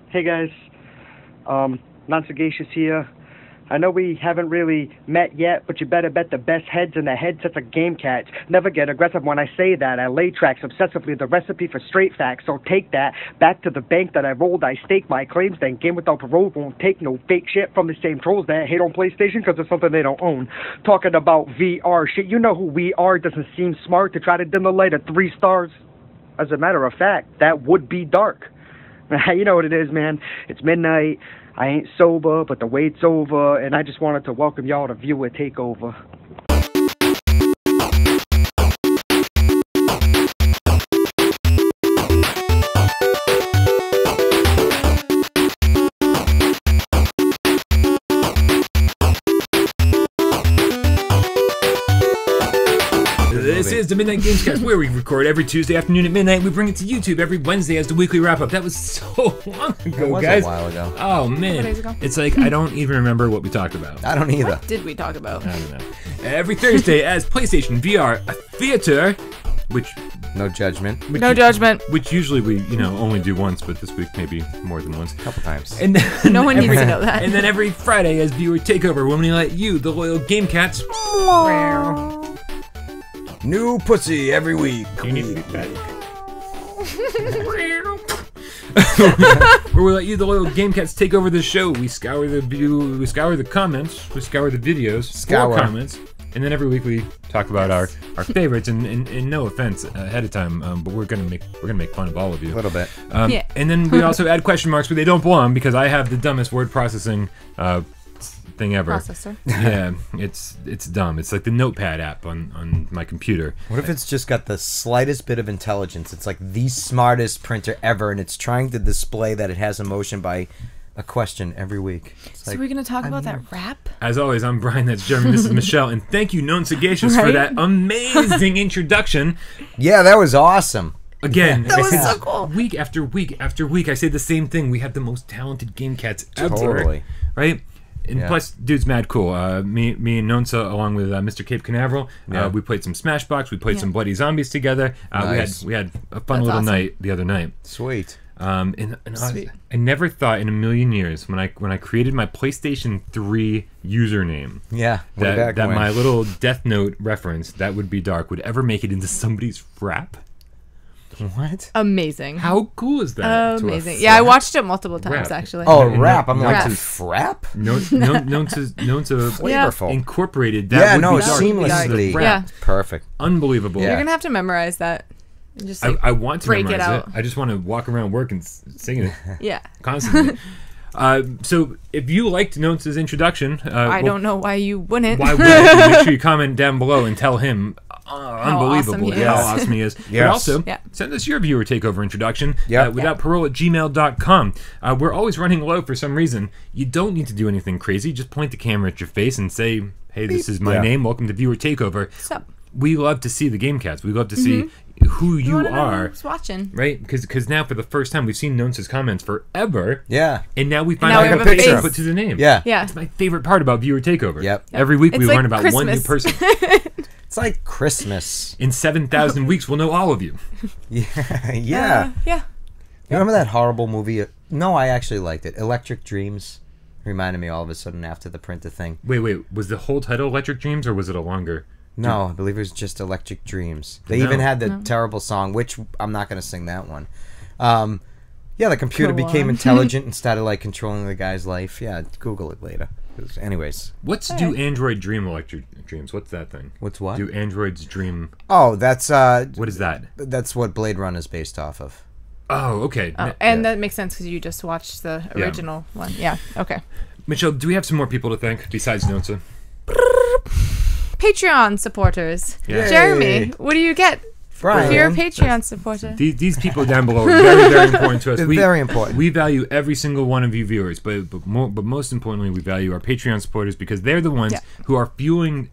Hey guys, non-sagacious here. I know we haven't really met yet, but you better bet the best heads in the headsets of GamesCast. Never get aggressive when I say that. I lay tracks obsessively, the recipe for straight facts. So take that back to the bank that I rolled. I stake my claims, then game without parole won't take no fake shit from the same trolls that hate on PlayStation because it's something they don't own. Talking about VR shit, you know who we are. Doesn't seem smart to try to dim the light at 3 stars. As a matter of fact, that would be dark. You know what it is, man. It's midnight. I ain't sober, but the wait's over, and I just wanted to welcome y'all to Viewer Takeover. This is the Midnight GamesCast, where we record every Tuesday afternoon at midnight. We bring it to YouTube every Wednesday as the weekly wrap-up. That was so long ago, guys. A while ago. Oh, man. 4 days ago. It's like, I don't even remember what we talked about. I don't either. What did we talk about? I don't know. Every Thursday as PlayStation VR, a theater, which... No judgment. No judgment. Which usually we, only do once, but this week maybe more than once. A couple times. And then No one needs to know that. And then every Friday as Viewer Takeover, when we let you, the loyal Game Cats... New pussy every week. Where we let you, the loyal Game Cats, take over the show. We scour the view, we scour the comments, we scour the videos, Scour. for comments, and then every week we talk about our favorites. And no offense ahead of time, but we're gonna make fun of all of you A little bit. Yeah. And then we also add question marks where they don't belong because I have the dumbest word processing thing ever. Processor. Yeah, it's dumb. It's like the Notepad app on my computer. What if it's just got the slightest bit of intelligence? It's like the smartest printer ever, and it's trying to display that it has emotion by a question every week. It's So like, we're going to talk about that rap? As always, I'm Brian, that's Jeremy, this is Michelle, and thank you, Known Sagacious, for Right? that amazing introduction. yeah, that was awesome. Again, That was I say so cool. week after week after week, I say the same thing. We have the most talented Game Cats ever. Totally. Right? And Yeah. plus, dude's mad cool. Me and Nonsa, along with Mr. Cape Canaveral, Yeah. we played some Smashbox. We played some Bloody Zombies together. Nice. We had a fun That's little awesome. night the other night. Sweet. And Sweet. I never thought in a million years when I created my PlayStation 3 username Yeah. way back that when. my little Death Note reference, that would be dark, would ever make it into somebody's rap. What? Amazing. How cool is that? Amazing. Yeah, I watched it multiple times, Rap. actually. Oh, And rap. I'm like, Rap. to frap? Known to Flavorful. incorporated that Yeah, would no, be dark. seamlessly. Rap. Yeah. Perfect. Unbelievable. Yeah. You're going to have to memorize that. And just I want to break it memorize out. I just want to walk around work and sing it Yeah. constantly. So if you liked Notes' introduction, I don't know why you wouldn't. why wouldn't you? Make sure you comment down below and tell him unbelievable awesome he how is. awesome he is. But Yes. also, Yeah. send us your Viewer Takeover introduction Yep. without parole@gmail.com. We're always running low for some reason. You don't need to do anything crazy. Just point the camera at your face and say, hey, this is my Yeah. name. Welcome to Viewer Takeover. What's up? We love to see the Game Cats. We love to see who you wanna know are. who's watching. Right? Because now for the first time, we've seen Nones' comments forever. Yeah. And now we find now out we how have to a picture face. put to the name. Yeah. Yeah. That's my favorite part about Viewer Takeover. Yep. Every week It's we like learn about one new Christmas. person. It's like Christmas. In 7,000 weeks, we'll know all of you. Yeah. Yeah. Yeah. You remember that horrible movie? No, I actually liked it. Electric Dreams. Reminded me all of a sudden after the printer thing. Wait. Was the whole title Electric Dreams, or was it a longer? No, I believe it was just Electric Dreams. They No. even had the terrible song, which I'm not going to sing that one. Yeah, the computer Go became on. intelligent and started like controlling the guy's life. Yeah, Google it later. 'Cause anyways, What's Do Android Dream Electric Dreams? What's that thing? what's what? Do Androids Dream? Oh, that's What is that? that's what Blade Runner is based off of. Oh, okay. Oh, and that makes sense because you just watched the original one. Yeah. Okay. Michelle, do we have some more people to thank besides Nonsa? Patreon supporters. Yeah. Jeremy, what do you get Brian, if you're a Patreon supporter? These people down below are very, very important to us. They're very important. We value every single one of you viewers, but most importantly, we value our Patreon supporters because they're the ones who are fueling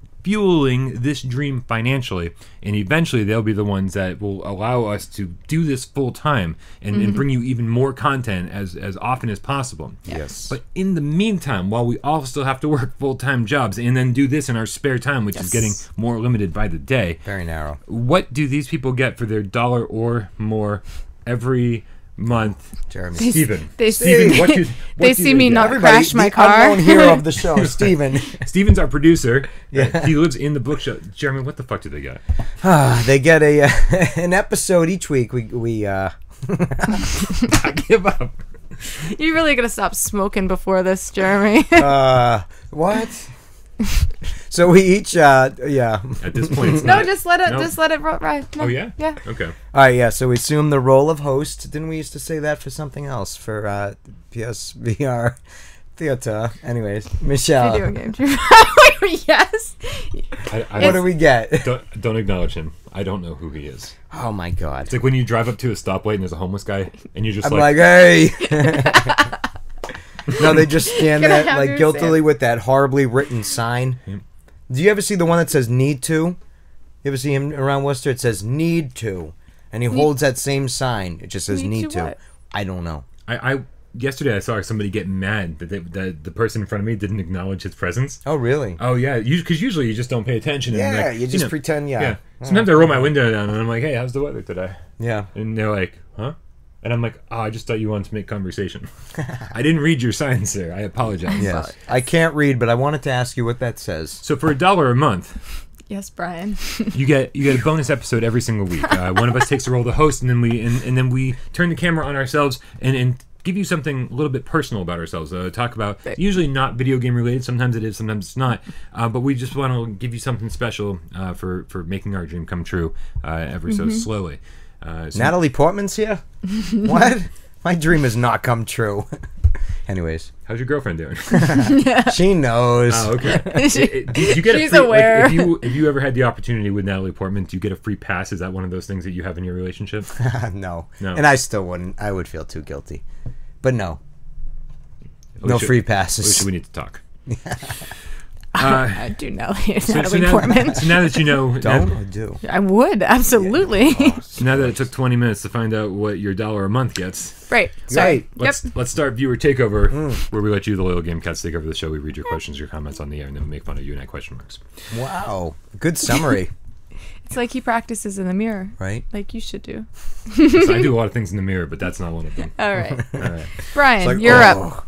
this dream financially, and eventually they'll be the ones that will allow us to do this full time and bring you even more content as often as possible. Yes. But in the meantime, while we all still have to work full-time jobs and then do this in our spare time, which is getting more limited by the day, Very narrow. what do these people get for their $1 or more every month. Jeremy. Steven. They Steven, what do they see me get? not crash my the car. unknown hero of the show, Steven. Steven's our producer. Yeah. He lives in the bookshop. Jeremy, what the fuck do they get? They get an episode each week. We I give up. You're really gonna stop smoking before this, Jeremy? what? So we each yeah. At this point, it's No, not. just let it. No. Just let it ride. No. Oh yeah. Yeah. Okay. All right, yeah. So we assume the role of host. Didn't we used to say that for something else for PSVR theater? Anyways, Michelle. Video game. Yes. What do we get? Don't acknowledge him. I don't know who he is. Oh my god. It's like when you drive up to a stoplight and there's a homeless guy, and you're just I'm like, hey. No, they just scan Can I that have like your guiltily with that horribly written sign. Yep. Do you ever see the one that says "need to"? You ever see him around Worcester? It says "need to," and he holds that same sign. It just says Need "need to to." what? I don't know. I yesterday I saw somebody get mad that the person in front of me didn't acknowledge his presence. Oh, really? Oh yeah, because usually you just don't pay attention. And Yeah, like, you just pretend. Yeah. Sometimes I roll my window down and I'm like, "Hey, how's the weather today?" Yeah. And they're like, "Huh?" And I'm like, "Oh, I just thought you wanted to make conversation. I didn't read your sign, sir. I apologize." Yes. I can't read, but I wanted to ask you what that says. So for $1 a month, Yes, Brian. you get a bonus episode every single week. One of us takes the role of the host, and then we turn the camera on ourselves and give you something a little bit personal about ourselves. Talk about usually not video game related. Sometimes it is, sometimes it's not. But we just want to give you something special for making our dream come true ever so slowly. So Natalie Portman's here. What? My dream has not come true. Anyways, how's your girlfriend doing? she knows. Oh, okay. Did you get She's a free, aware. Like, if you ever had the opportunity with Natalie Portman, do you get a free pass? Is that one of those things that you have in your relationship? No. No. And I still wouldn't. I would feel too guilty. But no. No Alicia- free passes. Alicia, we need to talk. I do know Natalie now, Portman. so now that you know, Don't or do? I would absolutely. so now that it took 20 minutes to find out what your $1 a month gets, Right. Sorry. Right. let's start viewer takeover, where we let you, the loyal GameCast, take over the show. We read your questions, your comments on the air, and then we make fun of you and add question marks. Wow. Good summary. It's like he practices in the mirror, Right? like you should do. So I do a lot of things in the mirror, but that's not one of them. All right, All right. Brian, It's like, you're up. oh.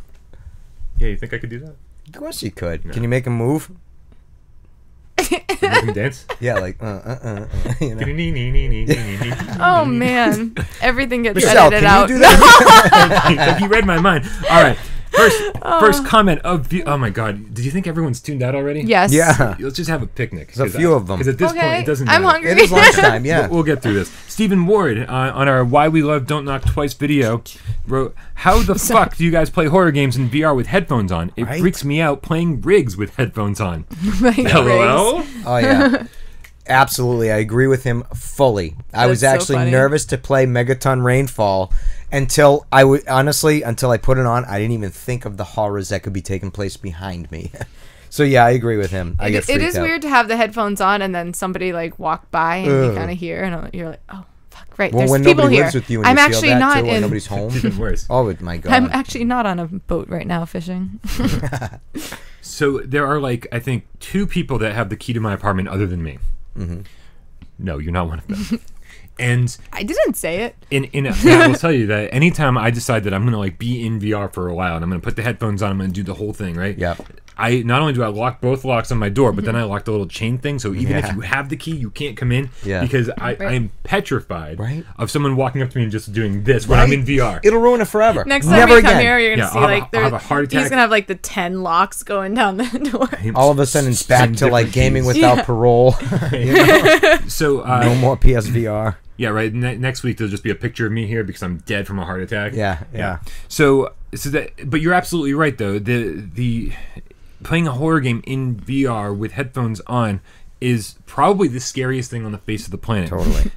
Yeah, you think I could do that? Of course you could. Can you make a move? Make him dance? Yeah, like, you know. Oh man, everything gets Michelle, edited can out. you do that? Like you read my mind. All right. First comment of oh my god. Did you think everyone's tuned out already? Yes. Yeah. Let's just have a picnic. There's a few of them. Because at this point, Okay. it doesn't I'm matter. hungry. It is lunchtime, yeah. We'll get through this. Stephen Ward on our Why We Love Don't Knock Twice video wrote, "How the fuck do you guys play horror games in VR with headphones on? It Right? freaks me out playing rigs with headphones on." Like LOL. rigs. Oh, yeah. Absolutely. I agree with him fully. I was That's so actually funny. nervous to play Megaton Rainfall until I put it on. I didn't even think of the horrors that could be taking place behind me. So, yeah, I agree with him. I get It freaked is out. weird to have the headphones on and then somebody like walk by and you Ugh. kind of hear and you're like, oh fuck, right. Well, There's when people nobody here. lives with you and I'm you feel actually that, not too, when in. nobody's home. Even worse. Oh, my God. I'm actually not on a boat right now fishing. So there are I think 2 people that have the key to my apartment other than me. Mm-hmm. No, you're not one of them. And I didn't say it. I will tell you that anytime I decide that I'm gonna be in VR for a while and I'm gonna put the headphones on, I'm gonna do the whole thing, right? Yeah. I not only do I lock both locks on my door, but then I lock the little chain thing, so even if Yeah. you have the key, you can't come in. Yeah. Because I am petrified Right. of someone walking up to me and just doing this when I'm in VR. It'll ruin it forever. Next time Never you come again. here, you're gonna Yeah, see I'll have a heart he's attack. gonna have the 10 locks going down the door. All of a sudden, it's back to different gaming keys. without parole. So No more PSVR. yeah, right. Next week there'll just be a picture of me here because I'm dead from a heart attack. Yeah. So but you're absolutely right though. The playing a horror game in VR with headphones on is probably the scariest thing on the face of the planet. Totally.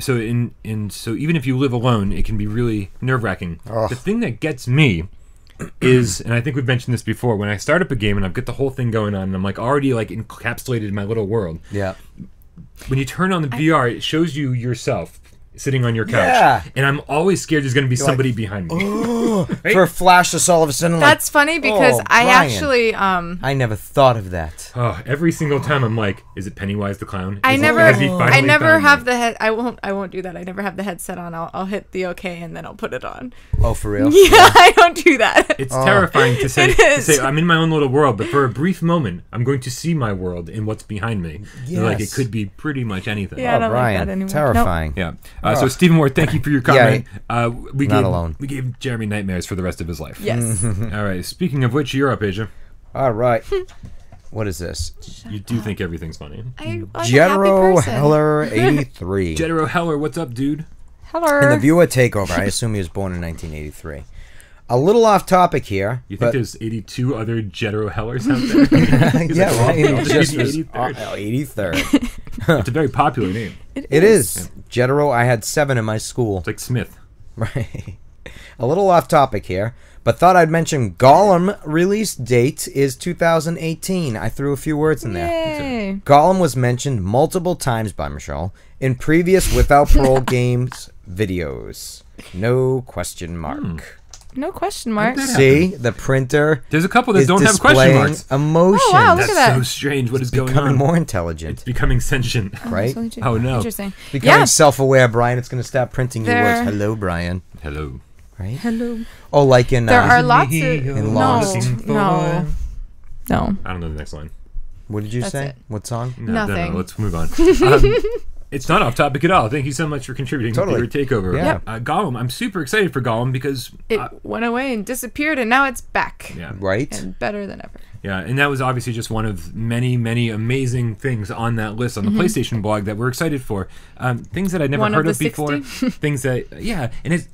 So even if you live alone, it can be really nerve-wracking. Ugh. The thing that gets me is, and I think we've mentioned this before, when I start up a game and I've got the whole thing going on and I'm already encapsulated in my little world. Yeah. When you turn on the VR, it shows you yourself sitting on your couch. Yeah. And I'm always scared there's going to be somebody behind me. Right? For a flash, just all of a sudden, That's funny because I Brian. actually I never thought of that. Oh, every single time I'm like, is it Pennywise the clown? I Has he never finally found have me? the head. I won't do that. I never have the headset on. I'll hit the OK and then I'll put it on. Oh, for real? Yeah, I don't do that. It's terrifying to say, It is. I'm in my own little world, but for a brief moment, I'm going to see my world and what's behind me. Like, it Yes. could be pretty much anything. Yeah, I don't Brian, like that anymore. terrifying. Yeah. So Stephen Ward, thank you for your comment. We not gave, alone. We gave Jeremy nightmares for the rest of his life. Yes. All right. Speaking of which, you're up, Asia. All right. What is this? You do think everything's funny. I'm a Jero happy person. Heller 83. Jetro Heller, what's up, dude? Hello. In the viewer takeover, I assume he was born in 1983. A little off topic here. You think there's 82 other Jetro Hellers out there? Yeah, right. I'll It just just be was 83rd. 83rd. It's a very popular name. It is. Jetro, I had 7 in my school. It's like Smith. Right. A little off topic here, but thought I'd mention Golem release date is 2018. I threw a few words in there. Yay. Golem was mentioned multiple times by Michelle in previous Without Parole Games videos. No question mark. No question mark. That See, the printer There's a couple that is don't have question displaying marks. emotion. Oh, wow, look That's at that. so strange. What is going Becoming on? more intelligent, It's becoming sentient. right? Oh, no. Interesting. Becoming Yeah. self-aware, Brian. It's going to stop printing your words. There- Hello, Brian. Hello. Right? Hello. Oh, like in There are lots of in no, Lost. no. I don't know the next line. What did you That's say? it. What song? No, Nothing. Let's move on. It's not off topic at all. Thank you so much for contributing Totally. to your takeover. Yeah. Gollum, I'm super excited for Gollum because It went away and disappeared, and now it's back. yeah, Right? And better than ever. yeah, and that was obviously just one of many, many amazing things on that list on the PlayStation blog that we're excited for. Things that I'd never One heard of of the before. 60? Things that and it's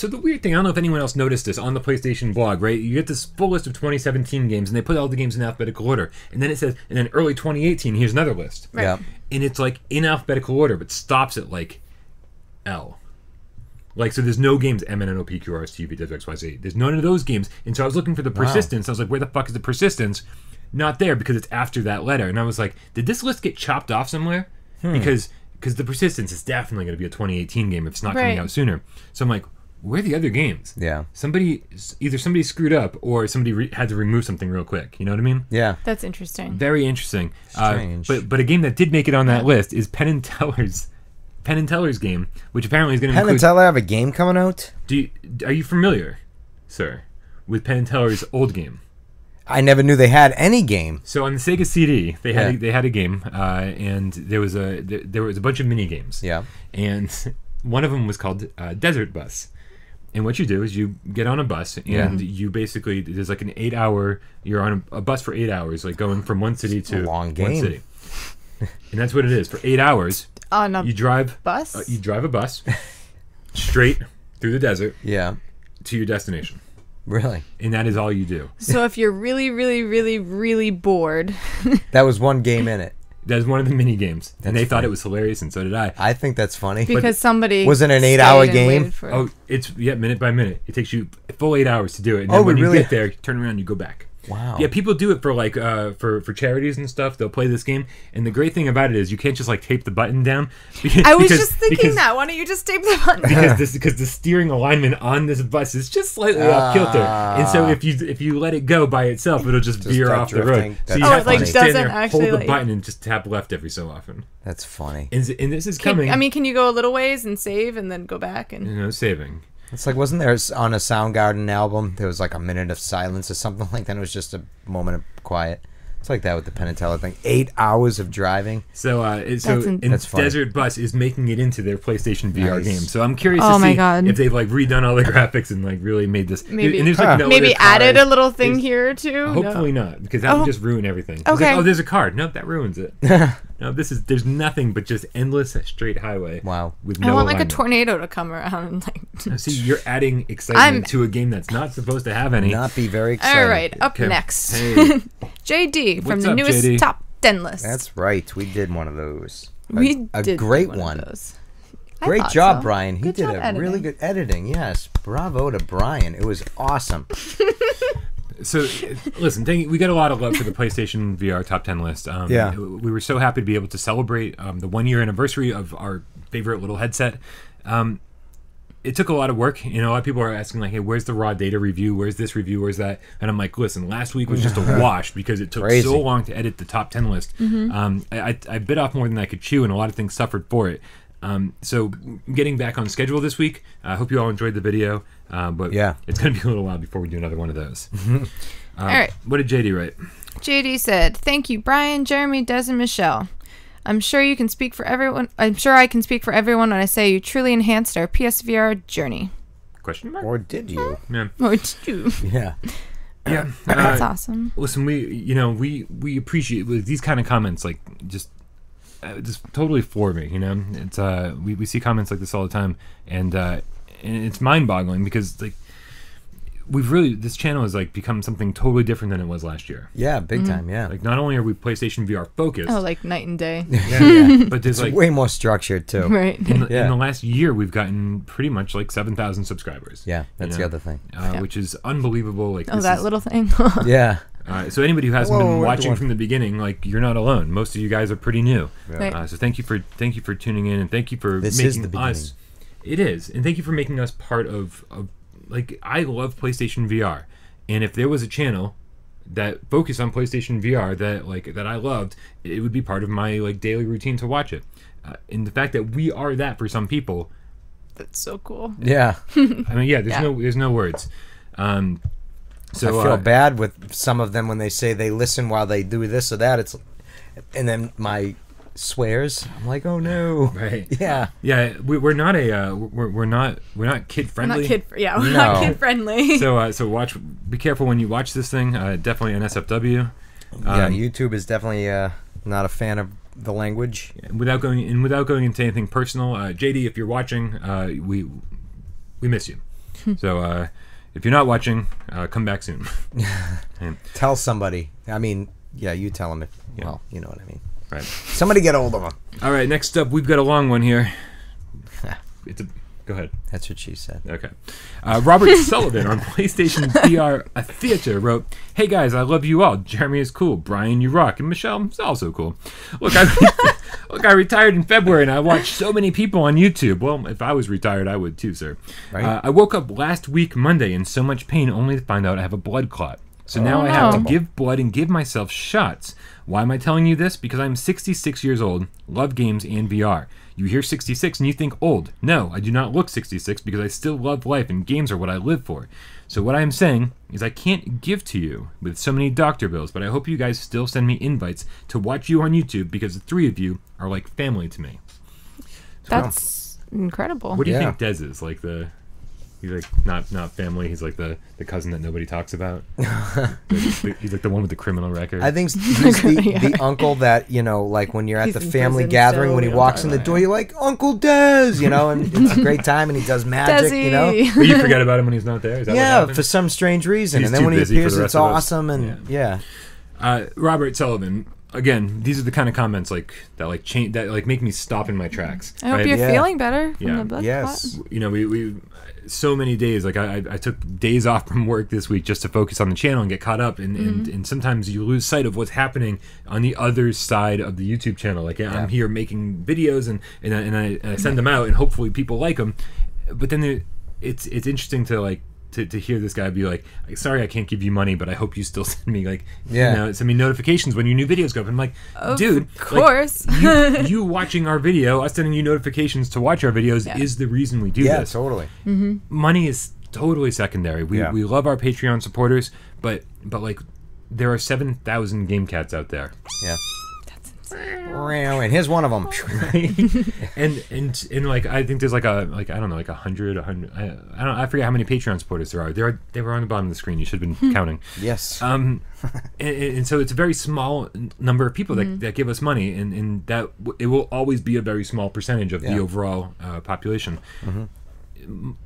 so the weird thing. I don't know if anyone else noticed this on the PlayStation blog. Right, you get this full list of 2017 games, and they put all the games in alphabetical order, and then it says, and then early 2018. Here's another list. Right. Yeah. And it's like in alphabetical order, but stops at like L. Like, so there's no games M, N, N, O, P, Q, R, S, T, U, V, W, X, Y, Z. There's none of those games. And so I was looking for the persistence. I was like, where the fuck is the persistence? Not there because it's after that letter. And I was like, did this list get chopped off somewhere? Because the persistence is definitely going to be a 2018 game if it's not coming Right. out sooner. So I'm like, where are the other games? Yeah. Either somebody screwed up or somebody had to remove something real quick. You know what I mean? Yeah. That's interesting. Very interesting. Strange. But a game that did make it on that list is Penn and Teller's game, which apparently is going to Penn and include. Teller have a game coming out? Are you familiar, sir, with Penn and Teller's old game? I never knew they had any game. So on the Sega CD, they had Yeah. they had a game, and there was a bunch of mini games. Yeah. And one of them was called Desert Bus. And what you do is you get on a bus, and you basically there's like an 8-hour. You're on a bus for 8 hours, like going from one city to a long one game. city. And that's what it is. For 8 hours, On a you drive bus? You drive a bus straight through the desert Yeah. to your destination, Really? and that is all you do. So if you're really, really, really, really bored, That was one game in it. That is one of the mini games, and they That's thought funny. it was hilarious, and so did I. I think that's funny. because somebody Was it an stayed 8-hour and game? waited for it. Oh, it's minute by minute. It takes you a full 8 hours to do it, and Oh, then when it you really- get there, you turn around, you go back. Wow. Yeah, people do it for like for charities and stuff. They'll play this game, and the great thing about it is you can't just like tape the button down. I was just thinking that. Why don't you just tape the button? because the steering alignment on this bus is just slightly off kilter, and so if you let it go by itself, it'll just veer start off the road. drifting. So you That's have to funny. just stand doesn't there, actually hold the let you- button, and just tap left every so often. That's funny. And this is coming. I mean, can you go a little ways and save and then go back and? Saving. It's like, wasn't there on a Soundgarden album, there was like a minute of silence or something like that? It was just a moment of quiet. It's like that with the Penn and Teller thing. 8 hours of driving. So, That's funny. Desert Bus is making it into their PlayStation VR Nice. game. So I'm curious Oh to my see God. if they've like redone all the graphics and like really made this. Maybe- and there's, like, no Maybe other added cars. a little thing There's- here or two. Hopefully not, because that would Oh. just ruin everything. It's Okay. Like, oh, there's a card. Nope, that ruins it. No, there's nothing but just endless straight highway. Wow. With I no want like a alignment. tornado to come around and like. See, you're adding excitement to a game that's not supposed to have any. Not be very exciting. All right, up Okay. next, Hey. JD from What's the up, newest JD? top 10 list. That's right. We did one of those. we a did great do one. Of those. I Great thought job, so. Brian. He Good did job a editing. really good editing. Yes. Bravo to Brian. It was awesome. So, listen, we got a lot of love for the PlayStation VR Top 10 list. Yeah. We were so happy to be able to celebrate the 1-year anniversary of our favorite little headset. It took a lot of work. You know, a lot of people are asking like, "Hey, where's the raw data review? Where's this review? Where's that?" And I'm like, "Listen, last week was just a wash because it took Crazy. so long to edit the top 10 list. I bit off more than I could chew, and a lot of things suffered for it. So getting back on schedule this week. I hope you all enjoyed the video. But Yeah. it's going to be a little while before we do another one of those. All right. What did JD write? JD said, "Thank you, Brian, Jeremy, Des, and Michelle. I'm sure you can speak for everyone. I'm sure I can speak for everyone when I say you truly enhanced our PSVR journey." Question mark? Or did you? Yeah. Or did you? Yeah. Yeah. That's awesome. Listen, we appreciate these kind of comments, like just totally for me. You know, it's we see comments like this all the time, and it's mind-boggling because like this channel has like become something totally different than it was last year. Yeah, big time, yeah. Like not only are we PlayStation VR focused, Oh, like night and day. yeah. but there's It's like way more structured, too. Right. in Yeah. the last year we've gotten pretty much like 7,000 subscribers. Yeah, that's the other thing. Yeah. Which is unbelievable. Like Oh, this that is, little thing. Yeah. so anybody who hasn't Whoa, been what watching the- from the beginning, like you're not alone. Most of you guys are pretty new. Right. So thank you for tuning in, and thank you for This is the making us. It is, and thank you for making us part of like I love PlayStation VR, and if there was a channel that focused on PlayStation VR that I loved, it would be part of my like daily routine to watch it. And the fact that we are that for some people, That's so cool. Yeah. I mean, yeah, Yeah. there's no words. So I feel bad with some of them when they say they listen while they do this or that. And then my swears. I'm like, oh no. Right. Yeah. Yeah, we're not we're not kid We're friendly. not we're No. not kid friendly. So be careful when you watch this thing. Definitely an SFW. Yeah, YouTube is definitely not a fan of the language. Without going into anything personal, JD, if you're watching, we miss you. So if you're not watching, come back soon. And- Tell somebody. I mean, yeah, you tell them. Yeah. Well, you know what I mean. right. Somebody get hold of them. All right. Next up, we've got a long one here. Go ahead. That's what she said. Okay. Robert Sullivan on PlayStation VR A Theater wrote, "Hey guys, I love you all. Jeremy is cool. Brian, you rock. And Michelle is also cool. Look, I retired in February and I watched so many people on YouTube. Well, if I was retired, I would too, sir. Right. I woke up last week Monday in so much pain only to find out I have a blood clot. So now I have to no. give blood and give myself shots. Why am I telling you this? Because I'm 66 years old, love games and VR. You hear 66 and you think old. No, I do not look 66 because I still love life and games are what I live for. So what I am saying is I can't give to you with so many doctor bills, but I hope you guys still send me invites to watch you on YouTube because the three of you are like family to me." That's incredible. What do you Yeah. think Dez is? Like he's like not family, he's like the cousin that nobody talks about. He's like the one with the criminal record. I think he's the Yeah. uncle that, like when you're at He's the in family prison gathering, still, when he we walks don't in the talk door, about you're like, Uncle Des, and it's a great time and he does magic, Desi. But you forget about him when he's not there. Is that what Yeah, happened? for some strange reason. He's And then too when he busy for appears, the it's rest of us. awesome. And yeah. Robert Sullivan. Again, these are the kind of comments like that, like change that, like make me stop in my tracks. I hope right? you're Yeah. feeling better from Yeah. the blood Yes. clot. We so many days. Like I took days off from work this week just to focus on the channel and get caught up. And sometimes you lose sight of what's happening on the other side of the YouTube channel. Like I'm here making videos and I send them out and hopefully people like them. But then it's interesting to like. To hear this guy be like, sorry, I can't give you money, but I hope you still send me send me notifications when your new videos go up. I'm like, dude, Of course. you watching our video, us sending you notifications to watch our videos is the reason we do Yeah, this. totally. Money is totally secondary. We love our Patreon supporters, but like there are 7,000 game cats out there. Yeah. That's insane. And here's one of them. and like I think there's like I don't know, like 100 I forget how many Patreon supporters there are. They were on the bottom of the screen. You should have been counting. Yes. And so it's a very small number of people that give us money, and that it will always be a very small percentage of the overall population.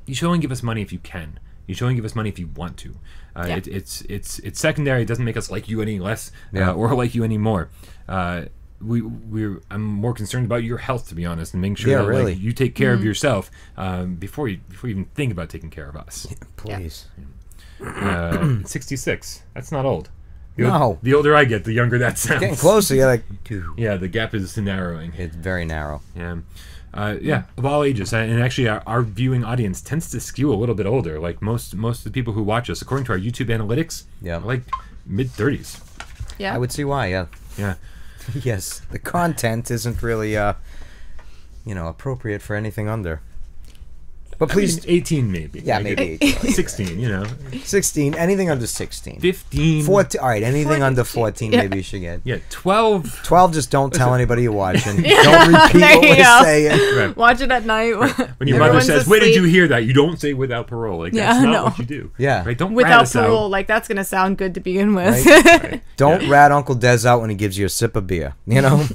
You should only give us money if you can. You should only give us money if you want to. It's secondary. It doesn't make us like you any less or like you any more. I'm more concerned about your health, to be honest, and making sure that really. you take care of yourself before you even think about taking care of us. Please. 66. That's not old. The older I get, the younger that sounds. Getting closer, you're like, yeah, the gap is narrowing. it's very narrow. Yeah. Of all ages, and actually our viewing audience tends to skew a little bit older. Like most of the people who watch us, according to our YouTube analytics, Yeah. are like mid-30s. Yeah. I would see why, yeah. Yeah. Yes, the content isn't really, appropriate for anything under. But please, 18 maybe. yeah, Like, maybe 16, 16, anything under 16. 15. 14, all right, anything 14, under 14 yeah. maybe you should get. Yeah, 12. 12, just don't tell anybody you're watching. Don't repeat There what you we're go. saying. Right. Watch it at night. When your mother Everyone's says, "Where did asleep. you hear that?" You don't say "without parole." Like that's Yeah, not no. what you do. Yeah. Right. Don't rat Without us out. parole, like that's gonna sound good to begin with. Right. Right. Don't rat Uncle Des out when he gives you a sip of beer. You know?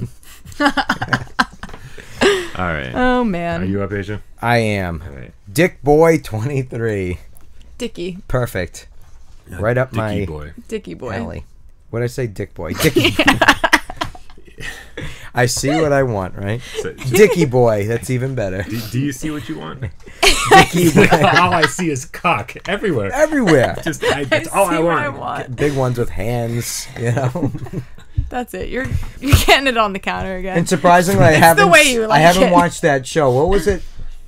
All right. Oh man. Are you up, Asia? I am. All right. Dick Boy 23. Dickie. Perfect. Right up Dicky my boy. Dickie boy. alley. What'd I say? Dick Boy. Dicky. I see what I want, right? So, Dicky Boy. That's even better. do you see what you want? Dicky Boy. All I see is cock everywhere. Everywhere. That's all I See what want. Big ones with hands, you know. That's it. You're getting it on the counter again. And surprisingly, I haven't. the way you like I haven't it. watched that show. What was it?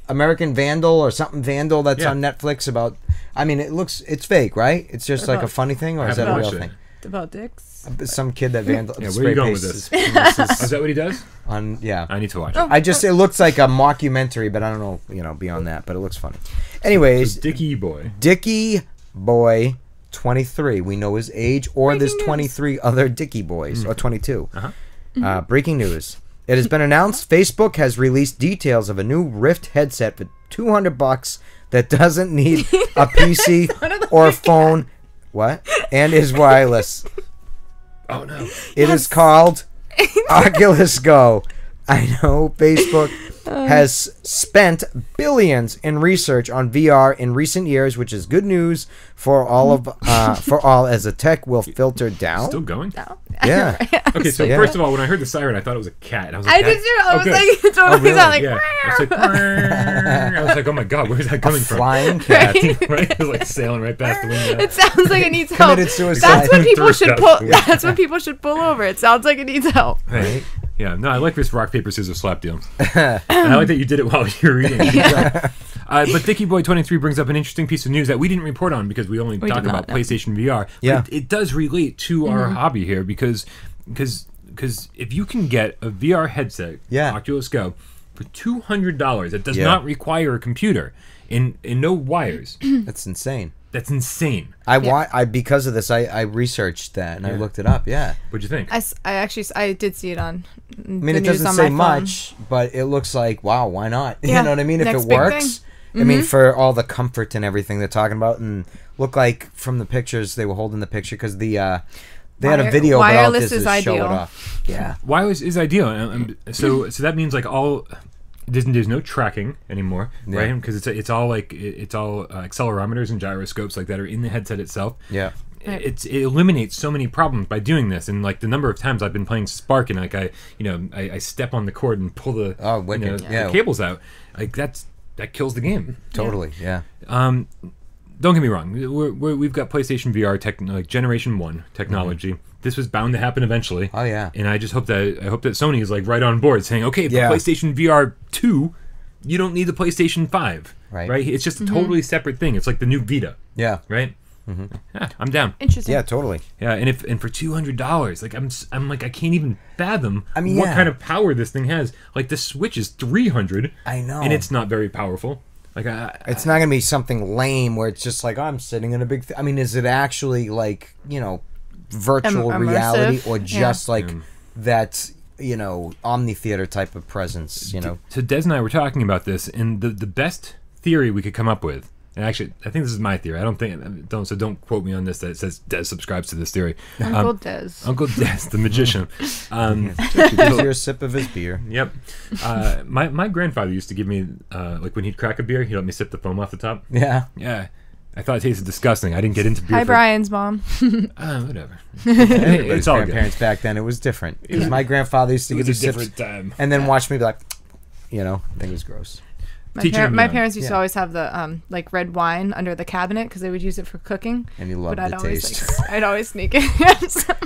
American Vandal or something Vandal that's Yeah. on Netflix about. I mean, it's fake, right? It's just like a funny thing, or I is that a haven't real watched thing? it. About dicks. Some kid that vandal. Yeah, where are you going with this? spray Is that what he does? on yeah. I need to watch Oh. it. I just it looks like a mockumentary, but I don't know, beyond that, but it looks funny. Anyways, Dicky boy. Dicky Boy 23. We know his age, or Breaking there's news. 23 other Dicky Boys, or 22. Uh-huh. Breaking news. It has been announced Facebook has released details of a new Rift headset for $200 that doesn't need a PC or a phone. What? And is wireless. Oh no. It is called Oculus Go. I know Facebook has spent billions in research on VR in recent years, which is good news for all as the tech will filter down. Still going? No. Yeah. Okay, so Yeah. first of all, when I heard the siren, I thought it was a cat. And I was like, I did too. I was good. like, it totally really? sounded like. Yeah. I was like, I was like, oh my god, where's that coming from? Flying cat. Right? It was like sailing right past the window. It sounds like it needs help. Committed suicide. That's when people Thirst should up. pull. That's when people should pull over. It sounds like it needs help. Right. Yeah, no, I like this rock, paper, scissors slap deal. And I like that you did it while you were reading. But Dicky Boy 23 brings up an interesting piece of news that we didn't report on because we only talk did not, about no. PlayStation VR. Yeah. But it does relate to our hobby here because if you can get a VR headset, Yeah. Oculus Go, for $200 that does Yeah. not require a computer and no wires, That's insane. that's insane. I because of this I researched that and I Yeah. looked it up. Yeah. What'd you think? I did see it on. I mean, it doesn't say much, but it looks like, wow, why not? Yeah. You know what I mean? If Next it big works, I mean, for all the comfort and everything they're talking about, and look like from the pictures they were holding the picture because they had a video, but all it wireless did is is show it ideal. off. Yeah. Wireless is ideal. So that means like all there's no tracking anymore, Yeah. right? Because it's all accelerometers and gyroscopes like that are in the headset itself. Yeah. It eliminates so many problems by doing this, and like the number of times I've been playing Spark and like I step on the cord and pull the wicked. the cables out, like that kills the game. Totally. Yeah. Don't get me wrong, we've got PlayStation VR like Generation 1 technology. This was bound to happen eventually. Oh yeah. And I just hope that Sony is like right on board, saying, okay, for Yeah. PlayStation VR 2, you don't need the PlayStation 5, Right. It's just a totally separate thing. It's like the new Vita, Yeah. right? Yeah, I'm down. Interesting. Yeah. Totally. Yeah, and for $200, like I'm like I can't even fathom I mean, what yeah. kind of power this thing has. Like the Switch is $300. I know. and it's not very powerful. Like It's not gonna be something lame where it's just like, oh, I'm sitting in a big. I mean, is it actually like virtual Immersive, reality or yeah. just like that omni theater type of presence? So Des and I were talking about this, and the best theory we could come up with, and actually I think this is my theory. Don't quote me on this. That it says Des subscribes to this theory. Uncle Des. Uncle Des, the magician. Gives you a sip of his beer. Yep. My grandfather used to give me like when he'd crack a beer, he'd let me sip the foam off the top. Yeah. Yeah. I thought it tasted disgusting. I didn't get into beer. Hi, Brian's mom. Whatever. Everybody's It's all good. grandparents back then. It was different. My grandfather used to It give was me a sips different time. and then watch me be like, I think it was gross. My parents used to always have the like red wine under the cabinet because they would use it for cooking. And you loved but the I'd taste. Always, I'd always sneak it.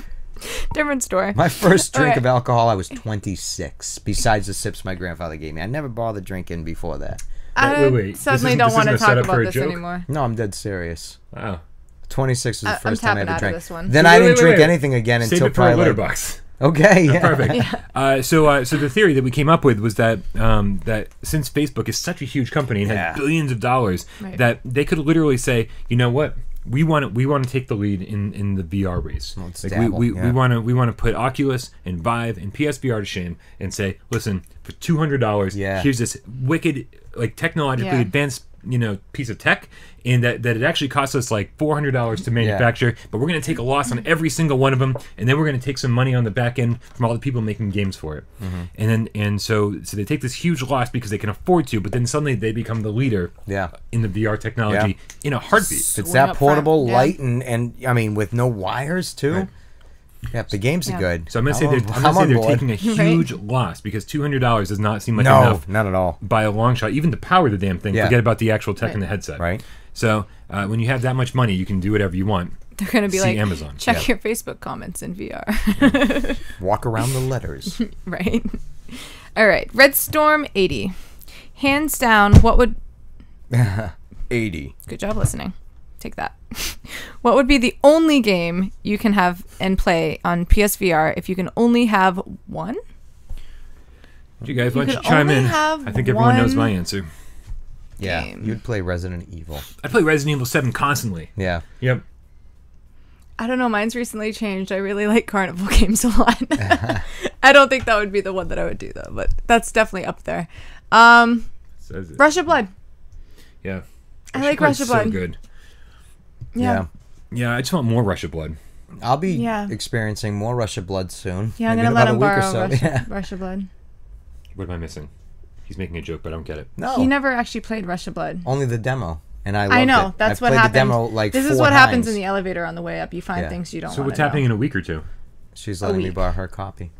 Different story. My first drink of alcohol, I was 26. Besides the sips my grandfather gave me, I never bothered drinking before that. Wait. Suddenly don't want to talk about this anymore. No, I'm dead serious. Wow. 26 was the first time I ever drank. This one. Then I didn't drink anything again until probably litter box. Okay, yeah. Perfect. Yeah. So the theory that we came up with was that that since Facebook is such a huge company and has billions of dollars, that they could literally say, you know what, we want to take the lead in the VR race. Like we want to put Oculus and Vive and PSVR to shame and say, listen, for $200, here's this wicked, like technologically advanced, piece of tech, and that it actually costs us like $400 to manufacture, but we're going to take a loss on every single one of them, and then we're going to take some money on the back end from all the people making games for it. And so they take this huge loss because they can afford to, but then suddenly they become the leader in the VR technology in a heartbeat. It's that portable, light, and I mean with no wires too. Right. Yeah, the games are good. So I'm gonna say they're taking a huge loss because $200 does not seem like enough. Not at all. By a long shot, even to power the damn thing. Forget about the actual tech in the headset. Right. So when you have that much money, you can do whatever you want. They're gonna be like, Amazon. Check your Facebook comments in VR. Walk around the letters. Right. All right. Red Storm 80. Hands down, what would 80. Good job listening. Take that. What would be the only game you can have and play on PSVR if you can only have one? You guys, why don't you chime in? I think everyone knows my answer. Yeah, you'd play Resident Evil. I play Resident Evil 7 constantly. Yeah. Yep. I don't know. Mine's recently changed. I really like carnival games a lot. I don't think that would be the one that I would do, though, but that's definitely up there. Rush of Blood. Yeah. I like Rush of Blood. So good. Yeah. Yeah, I just want more Rush of Blood. I'll be experiencing more Rush of Blood soon. Yeah, I'm going to let him borrow Rush of Blood. What am I missing? He's making a joke, but I don't get it. No. He never actually played Rush of Blood. Only the demo. And I loved it. I know. That's what happened. The demo, like, this is what happens in the elevator on the way up. You find things you don't want to know. So what's happening in a week or two? She's letting me borrow her copy.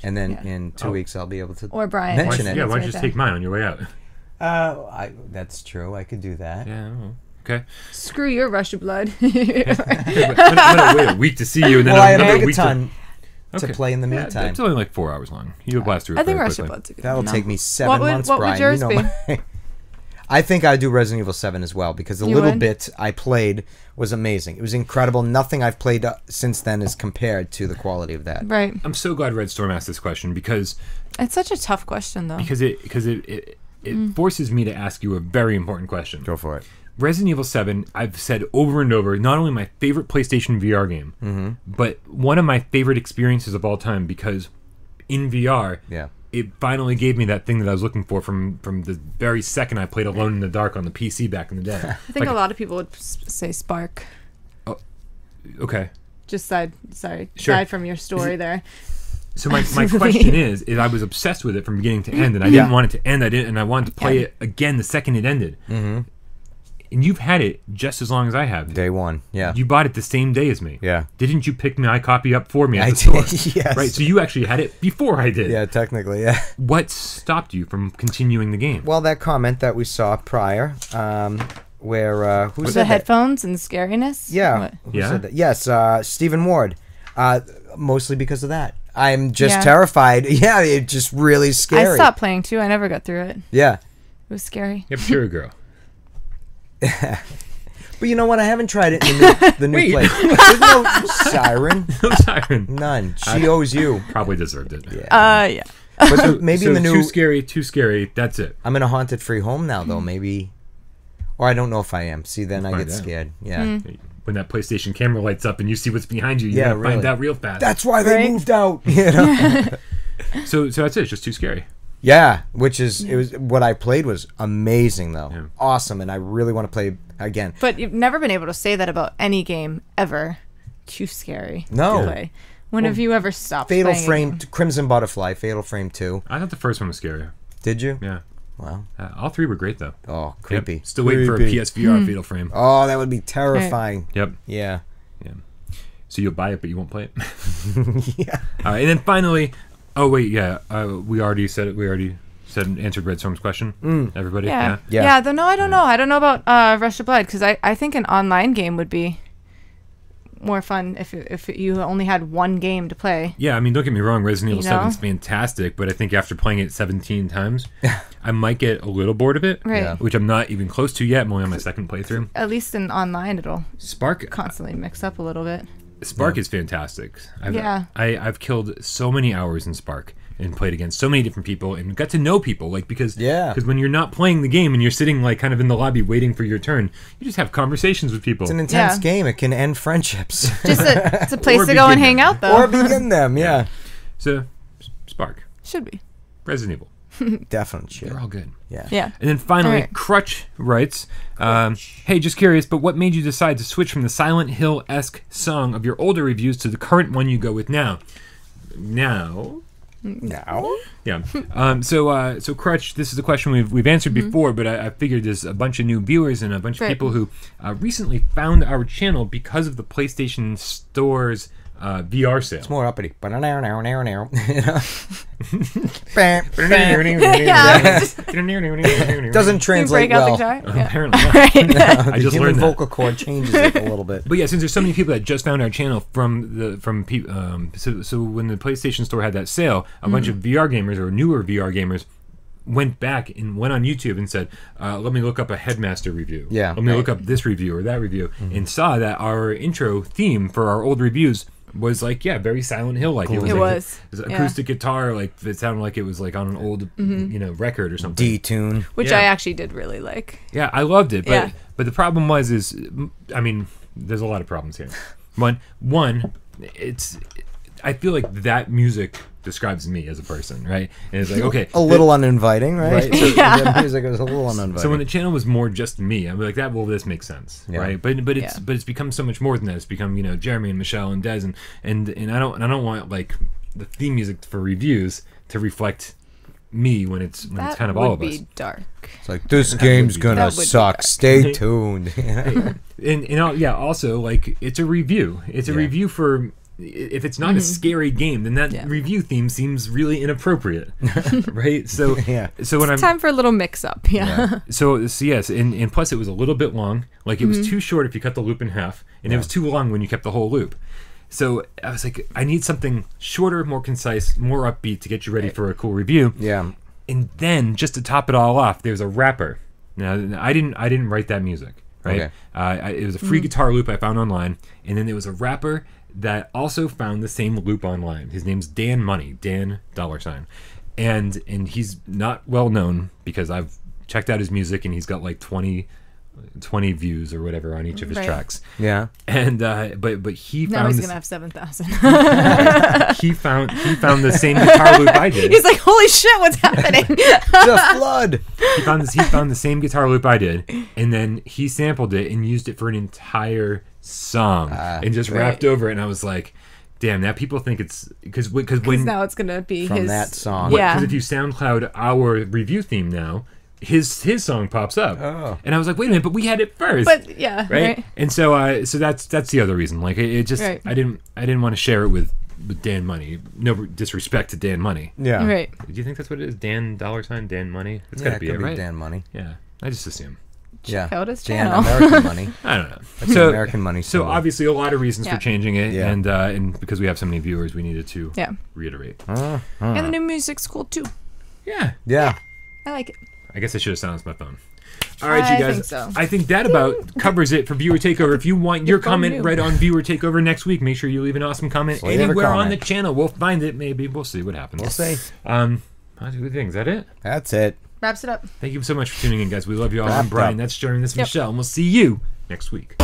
And then in 2 weeks, I'll be able to mention it. Yeah, why don't you just take mine on your way out? That's true. I could do that. Yeah. Okay. Screw your Rush of Blood. I'm gonna wait a week to see you, and then another week to play in the meantime. It's only like 4 hours long. You'll blast through it. I think Rush of Blood's a good That'll take me 7 months, what Brian. Would yours be? I think I'd do Resident Evil 7 as well because the little bit I played was amazing. It was incredible. Nothing I've played since then is compared to the quality of that. Right. I'm so glad Red Storm asked this question because it's such a tough question, though. Because it forces me to ask you a very important question. Go for it. Resident Evil 7, I've said over and over, not only my favorite PlayStation VR game, but one of my favorite experiences of all time because in VR, it finally gave me that thing that I was looking for from the very second I played Alone in the Dark on the PC back in the day. I think a lot of people would say Spark. Oh, okay. Just aside from your story there. So my question is I was obsessed with it from beginning to end, and I didn't want it to end. And I wanted to play it again the second it ended. And you've had it just as long as I have. Day one, yeah. You bought it the same day as me. Yeah. Didn't you pick my copy up for me at the store? Yes. Right, so you actually had it before I did. Yeah, technically, yeah. What stopped you from continuing the game? Well, that comment that we saw prior, where who said the headphones and scariness? Yeah. Who said that? Yes, Stephen Ward. Mostly because of that. I'm just terrified. Yeah, it's just really scary. I stopped playing too. I never got through it. Yeah. It was scary. Yep, sure, girl. But you know what? I haven't tried it in the new place. There's no siren. No siren. None. She owes you. Probably deserved it. Yeah. But maybe in the new... Too scary. That's it. I'm in a haunted free home now, though. Maybe... Or I don't know if I am. See, then I get scared. Yeah. When that PlayStation camera lights up and you see what's behind you, you gotta find out real fast. That's why they moved out. You know? So that's it. It's just too scary. Yeah, which is it was what I played was amazing though, awesome, and I really want to play again. But you've never been able to say that about any game ever. Too scary. No. To play. When have you ever stopped? Fatal Frame, Crimson Butterfly, Fatal Frame 2. I thought the first one was scarier. Did you? Yeah. Wow. All three were great though. Oh, creepy. Yep. Still waiting for a PSVR Fatal Frame. Oh, that would be terrifying. Right. Yep. Yeah. So you'll buy it, but you won't play it. Yeah. All right, and then finally. Oh wait, yeah. We already said it. We already answered Red Storm's question. Everybody, yeah. No, I don't know. I don't know about Rush of Blood because I think an online game would be more fun if you only had one game to play. Yeah, I mean, don't get me wrong, Resident Evil 7 is fantastic, but I think after playing it 17 times, I might get a little bored of it, which I'm not even close to yet. I'm only on my second playthrough. At least in online, it'll Spark constantly mix up a little bit. Spark is fantastic. I've killed so many hours in Spark and played against so many different people and got to know people, like, because when you're not playing the game and you're sitting like kind of in the lobby waiting for your turn, you just have conversations with people. It's an intense game. It can end friendships. It's a place to go and hang out, though. Or begin them, So, Spark. Should be. Resident Evil. Definitely should. They're all good. Yeah. And then finally, Crutch writes, hey, just curious, but what made you decide to switch from the Silent Hill-esque song of your older reviews to the current one you go with now? Yeah. So Crutch, this is a question we've answered before, but I figured there's a bunch of new viewers and a bunch of people who recently found our channel because of the PlayStation Store's VR sale. It's more uppity. Doesn't translate well. Apparently. I just learned that. The vocal cord changes it a little bit. But yeah, since there's so many people that just found our channel so when the PlayStation Store had that sale, a bunch of VR gamers or newer VR gamers went back and went on YouTube and said, let me look up a Headmaster review. Let me look up this review or that review, and saw that our intro theme for our old reviews was like, very Silent Hill like. It was acoustic guitar, like it sounded like it was like on an old record or something. D-tune. Which I actually did really like. Yeah, I loved it. But the problem was I mean, there's a lot of problems here. One, I feel like that music describes me as a person, right? And it's like, okay, a little uninviting, right? So that music was a little uninviting. So when the channel was more just me, I'm like, this makes sense, right? But it's become so much more than that. It's become Jeremy and Michelle and Des and I don't want like the theme music for reviews to reflect me when it's kind of all of us. That would be dark. It's like, this game's gonna suck. Stay tuned. and also like it's a review. It's a review for. If it's not a scary game, then that review theme seems really inappropriate, right? So so when it's time for a little mix-up, So yes, and plus it was a little bit long. Like it was too short if you cut the loop in half, and it was too long when you kept the whole loop. So I was like, I need something shorter, more concise, more upbeat to get you ready for a cool review. Yeah. And then just to top it all off, there's a rapper. Now I didn't write that music, right? Okay. It was a free guitar loop I found online, and then there was a rapper that also found the same loop online. His name's Dan Money, Dan $, and he's not well known because I've checked out his music and he's got like 20 views or whatever on each of his tracks. Yeah. And but he now found he's gonna have 7,000. he found the same guitar loop I did. He's like, holy shit, what's happening? The flood. He found the same guitar loop I did, and then he sampled it and used it for an entire song and just rapped over it. And I was like, damn, now people think it's because when now it's gonna be from his, that song. Because if you SoundCloud our review theme now, his song pops up. And I was like, wait a minute, but we had it first. But right. And so that's the other reason. Like it just I didn't want to share it with Dan Money. No disrespect to Dan Money. Yeah. Right. Do you think that's what it is? Dan $, Dan Money? It's gotta be it, right? Dan Money. Yeah. I just assume. Check out his Dan channel. American Money. I don't know. That's American Money. So obviously a lot of reasons for changing it, and because we have so many viewers, we needed to reiterate. And the new music's cool too. Yeah. I like it. I guess I should have silenced my phone. All right, you guys. Think so. I think that about covers it for Viewer Takeover. If you want your comment read on Viewer Takeover next week, make sure you leave an awesome comment anywhere on the channel. We'll find it. Maybe we'll see what happens. We'll see. How do we think? Is that it? That's it. Wraps it up. Thank you so much for tuning in, guys. We love you all. I'm Brian. That's Jeremy. That's Michelle. And we'll see you next week.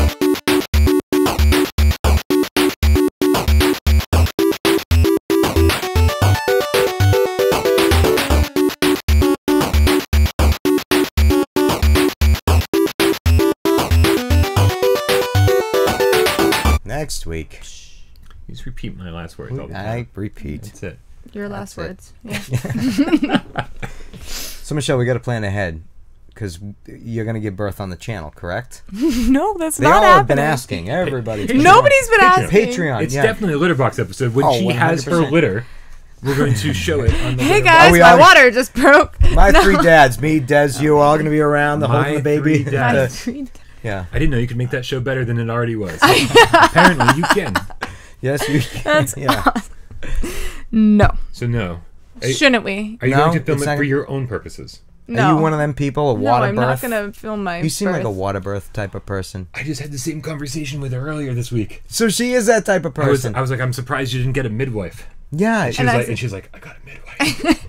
Next week. You just repeat my last words all the time. I repeat. That's it. Your last words. Yeah. So, Michelle, we got to plan ahead because you're going to give birth on the channel, correct? No, that's they not all happening. Have been asking. Everybody's Nobody's been asking. Patreon. It's definitely a litter box episode. When she has her 100%. litter, We're going to show it on the Hey Golem. guys, my on? water just broke. My 3 dads, me, Des, you, all going to be around the holding the baby. 3 dads. Yeah. I didn't know you could make that show better than it already was. Apparently, you can. Yes, you can. That's yeah. awesome. No. So no. Shouldn't we? Are you No, going to film it's it not- for your own purposes? No. Are you one of them people, a No, water I'm birth? not gonna film my. You seem like a birth. water birth type of person. I just had the same conversation with her earlier this week. So she is that type of person. I was like, I'm surprised you didn't get a midwife. Yeah. And And she's like, I got a midwife.